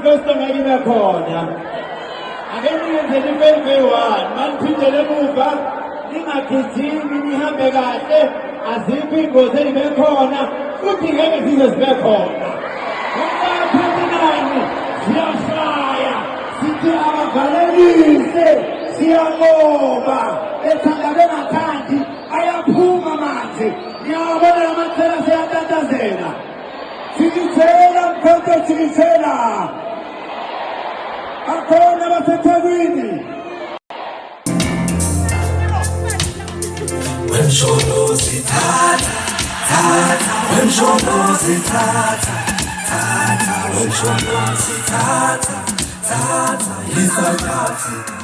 manifesto ngakibe khona ake niyenzele i-1 maniphindele emuva ningagijimi nihambe kahle azikho iy'ngozi ey'be khona futhi ngeke zize zibe khona ngoba siyashaya sithi abavalelise siyabonga ethanda bengathandi ayaphuma manje ngiyabona lamathela siyatatazela sikithela mkhonto sikithela akhona baseThekwini wemshono sithatha thatha wemshono sithatha thatha wemshono sithatha thatha isakathi